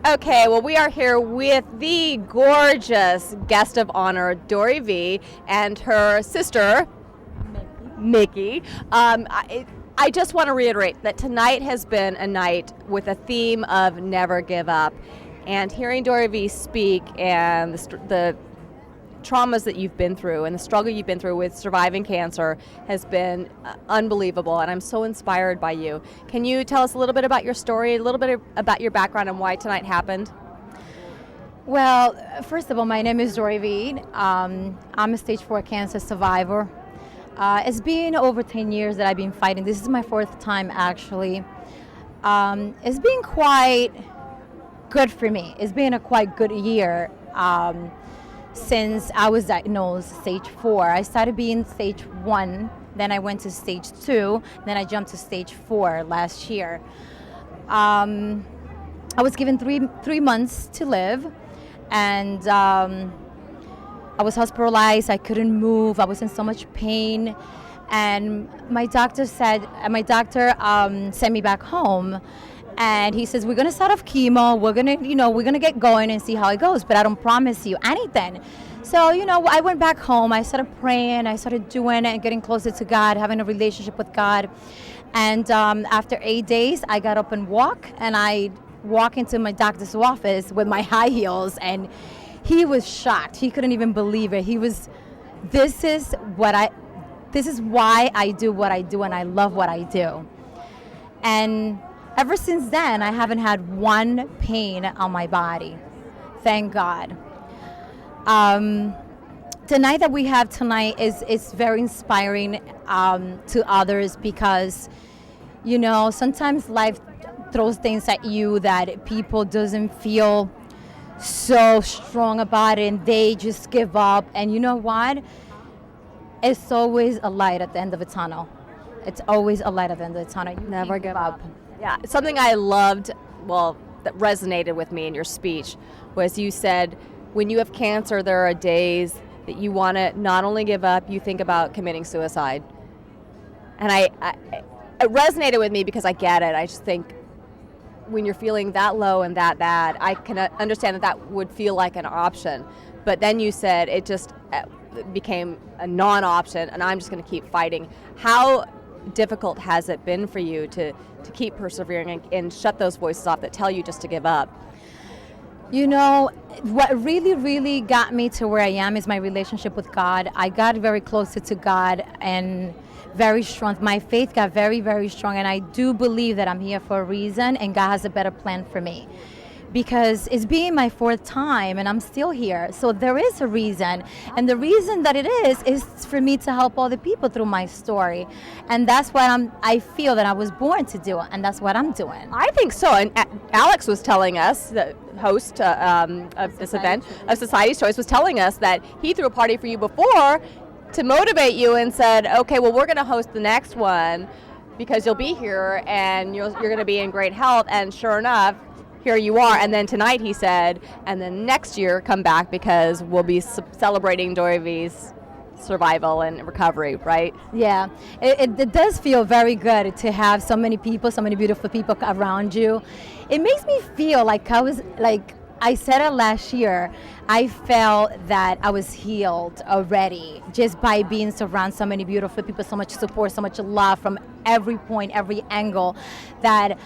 Okay, well, we are here with the gorgeous guest of honor, Dorivee, and her sister, Mickey. I just want to reiterate that tonight has been a night with a theme of never give up. And hearing Dorivee speak and the traumas that you've been through and the struggle you've been through with surviving cancer has been unbelievable, and I'm so inspired by you. Can you tell us a little bit about your story, a little bit about your background and why tonight happened? Well, first of all, my name is Dorivee. I'm a stage 4 cancer survivor. It's been over 10 years that I've been fighting. This is my 4th time, actually. It's been quite good for me. It's been a quite good year. Since I was diagnosed stage 4. I started being stage 1, then I went to stage 2, then I jumped to stage 4 last year. I was given three months to live, and I was hospitalized. I couldn't move. I was in so much pain, and my doctor sent me back home. And he says, we're going to start off chemo. We're going to get going and see how it goes. But I don't promise you anything. So, I went back home. I started praying. I started doing it and getting closer to God, having a relationship with God. And after 8 days, I got up and walked. And I walked into my doctor's office with my high heels. And he was shocked. He couldn't even believe it. This is why I do what I do. And I love what I do. And ever since then, I haven't had one pain on my body. Thank God. The night that we have tonight is very inspiring to others because, sometimes life throws things at you that people doesn't feel so strong about it and they just give up. And you know what? It's always a light at the end of a tunnel. It's always a light at the end of the tunnel. You never give up. Yeah, something I loved, that resonated with me in your speech was you said, when you have cancer, there are days that you want to not only give up, you think about committing suicide. And it resonated with me because I get it. I just think when you're feeling that low and that bad, I can understand that would feel like an option. But then you said it just became a non-option, and I'm just going to keep fighting. How difficult has it been for you to keep persevering and shut those voices off that tell you just to give up? What really, really got me to where I am is my relationship with God. I got very close to God and very strong. My faith got very, very strong, and I do believe that I'm here for a reason and God has a better plan for me. Because it's being my 4th time and I'm still here. So there is a reason. And the reason that it is for me to help other people through my story. And that's what I feel that I was born to do. And that's what I'm doing. I think so. And Alex was telling us, the host of this event, of Society's Choice, was telling us that he threw a party for you before to motivate you and said, okay, well, we're going to host the next one because you'll be here and you're going to be in great health. And sure enough, here you are. And then tonight he said, and then next year come back because we'll be celebrating Dorivee's survival and recovery, right? Yeah, it does feel very good to have so many people, so many beautiful people around you. It makes me feel like I said it last year, I felt that I was healed already just by being surrounded so many beautiful people, so much support, so much love from every point, every angle that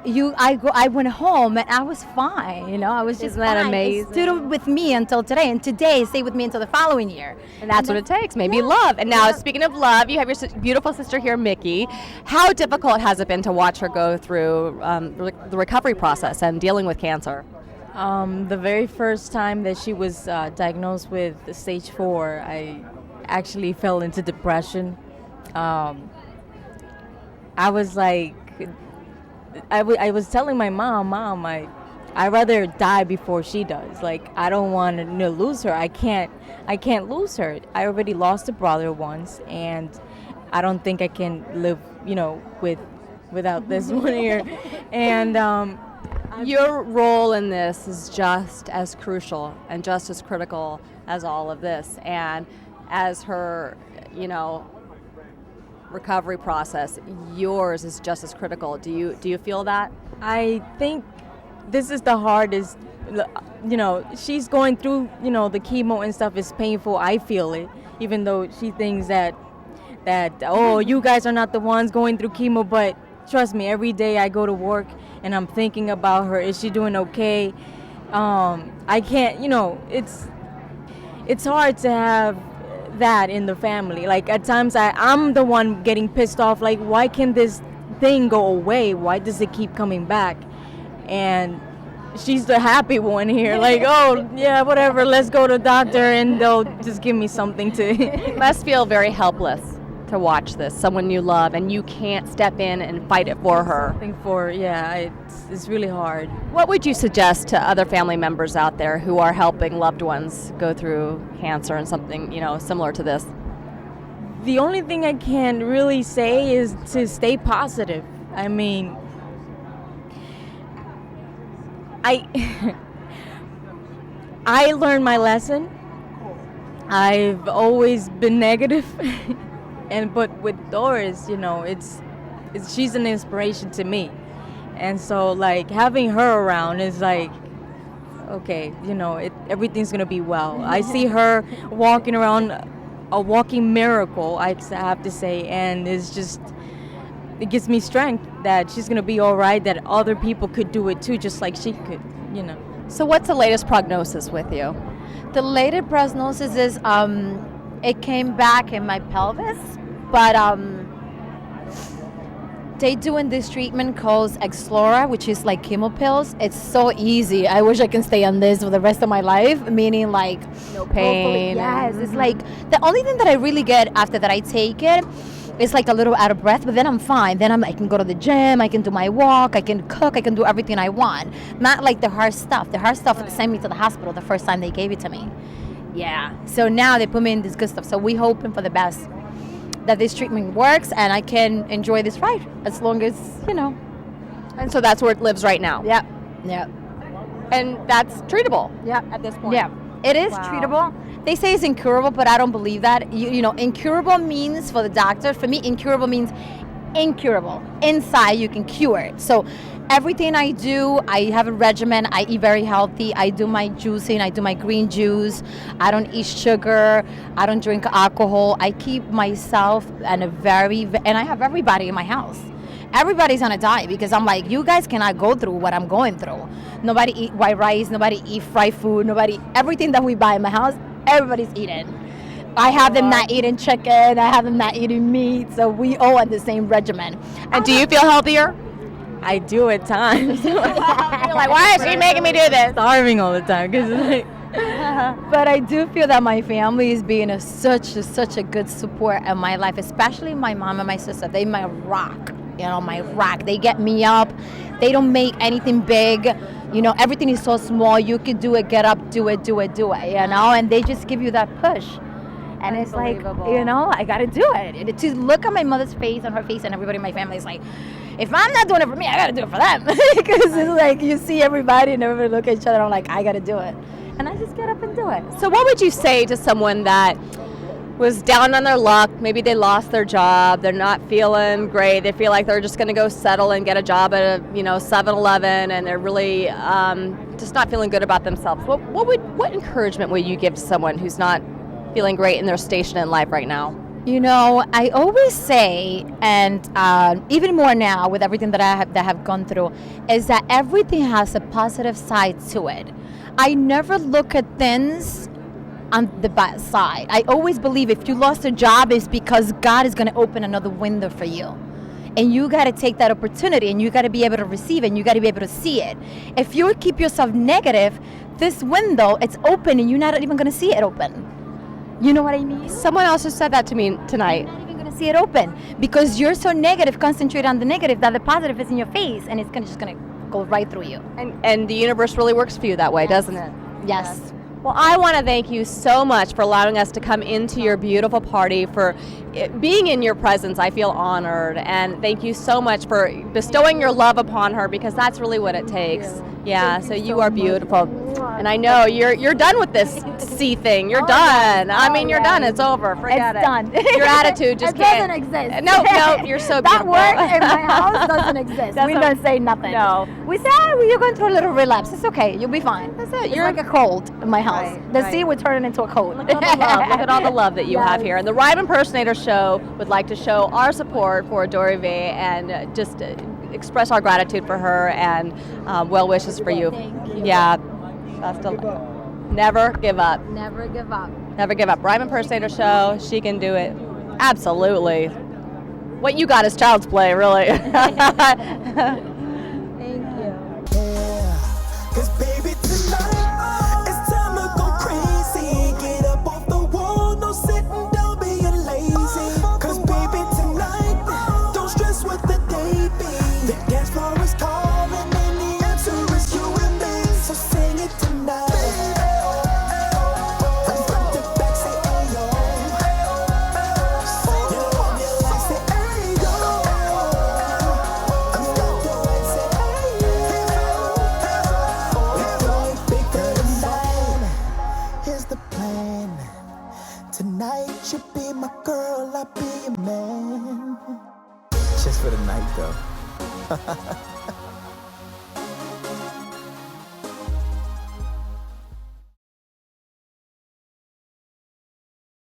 I went home and I was fine, I was just Isn't that fine. amazing? It stood with me until today, and today stay with me until the following year. And that's what it takes, maybe love. And now, speaking of love, you have your beautiful sister here, Mickey. How difficult has it been to watch her go through the recovery process and dealing with cancer? The very first time that she was diagnosed with stage 4, I actually fell into depression. I was like, I was telling my mom, I'd rather die before she does. Like, I don't want to lose her. I can't lose her. I already lost a brother once, and I don't think I can live, without this one here. And your role in this is just as crucial and just as critical as all of this. And as her, recovery process, yours is just as critical. Do you feel that? I think this is the hardest. You know, she's going through, you know, the chemo and stuff is painful. I feel it, even though she thinks that oh, you guys are not the ones going through chemo. But trust me, every day I go to work and I'm thinking about her. Is she doing okay? I can't, you know, it's hard to have that in the family. Like at times I'm the one getting pissed off. Like, why can this thing go away? Why does it keep coming back? And she's the happy one here. Like, oh yeah, whatever, let's go to the doctor and they'll just give me something to. You must feel very helpless to watch this, someone you love, and you can't step in and fight it for her. It's really hard. What would you suggest to other family members out there who are helping loved ones go through cancer and something, you know, similar to this? The only thing I can really say is to stay positive. I mean, I learned my lesson. I've always been negative, but with Doris, you know, it's she's an inspiration to me, and so like having her around is like, okay, you know, everything's gonna be well. I see her walking around, a walking miracle, I have to say, and it's just, it gives me strength that she's gonna be all right, that other people could do it too, just like she could, you know. So what's the latest prognosis with you? The latest prognosis is it came back in my pelvis, but they doing this treatment called Explora, which is like chemo pills. It's so easy. I wish I can stay on this for the rest of my life, meaning like no pain. Yes, it's like the only thing that I really get after that I take it, it's like a little out of breath, but then I'm fine. Then I can go to the gym, I can do my walk, I can cook, I can do everything I want. Not like the hard stuff. The hard stuff sent me to the hospital the first time they gave it to me. Yeah. So now they put me in this good stuff. So we hoping for the best, that this treatment works and I can enjoy this ride as long as, you know. And so that's where it lives right now. Yeah. Yeah. And that's treatable. Yeah. At this point. Yeah. It is Wow. treatable. They say it's incurable, but I don't believe that. You know, incurable means for the doctor. For me, incurable means incurable. Inside, you can cure it. So everything I do, I have a regimen. I eat very healthy. I do my juicing. I do my green juice. I don't eat sugar. I don't drink alcohol. I keep myself and I have everybody in my house. Everybody's on a diet because I'm like, you guys cannot go through what I'm going through. Nobody eat white rice. Nobody eat fried food. Everything that we buy in my house, everybody's eating. I have them not eating chicken. I have them not eating meat. So we all on the same regimen. And do you feel healthier? I do at times. You're like, why is she making me do this? Starving all the time, because like. But I do feel that my family is being such a good support in my life, especially my mom and my sister. They my rock. You know, my rock. They get me up. They don't make anything big. You know, everything is so small. You can do it, get up, do it, you know, and they just give you that push. And it's like, you know, I got to do it. To look at my mother's face, on her face, and everybody in my family is like, if I'm not doing it for me, I got to do it for them. Because it's like, you see everybody and everybody look at each other, and I'm like, I got to do it. And I just get up and do it. So what would you say to someone that was down on their luck, maybe they lost their job, they're not feeling great, they feel like they're just going to go settle and get a job at a 7-Eleven, and they're really just not feeling good about themselves? What encouragement would you give to someone who's not feeling great in their station in life right now? You know, I always say, and even more now with everything that I have gone through, is that everything has a positive side to it. I never look at things on the bad side. I always believe if you lost a job, it's because God is going to open another window for you. And you got to take that opportunity, and you got to be able to receive it, and you got to be able to see it. If you keep yourself negative, this window, it's open, and you're not even going to see it open. You know what I mean? Someone else just said that to me tonight. You're not even going to see it open because you're so negative, concentrate on the negative, that the positive is in your face, and it's just going to go right through you. And the universe really works for you that way, doesn't it? Yes. Well, I want to thank you so much for allowing us to come into your beautiful party, for being in your presence. I feel honored, and thank you so much for bestowing your love upon her, because that's really what it takes. Yeah, so you are beautiful. And I know you're done with this C thing. You're done. I mean, you're done. It's over. Forget It's it. done. Your attitude just it can't. doesn't exist. No, you're so that beautiful. word in my house doesn't exist. We don't say nothing. No. We say, well, you're going through a little relapse. It's okay. You'll be fine. That's it. You're like a cold in my house. Right, The right. sea would turn it into a cold. Look at all the love. Look at all the love that you have here. And the Rhyme Impersonator Show would like to show our support for Dorivee and just express our gratitude for her and well wishes for you. Thank you. Yeah. Best of luck. Never give up. Never give up. Never give up. Rhyme Impersonator Show. She can do it. Absolutely. What you got is child's play, really. Thank you. Cause baby tonight, it's time to go crazy. Get up off the wall, no sitting down being lazy. Cause baby tonight, don't stress what the day be. The dance floor is calling and the answer is you and me. So sing it tonight. And front to back say ayo. You know me like say ayo. I'm start to like say ayo. Here's the plan. Tonight you be my girl, I'll be your man. Just for the night though.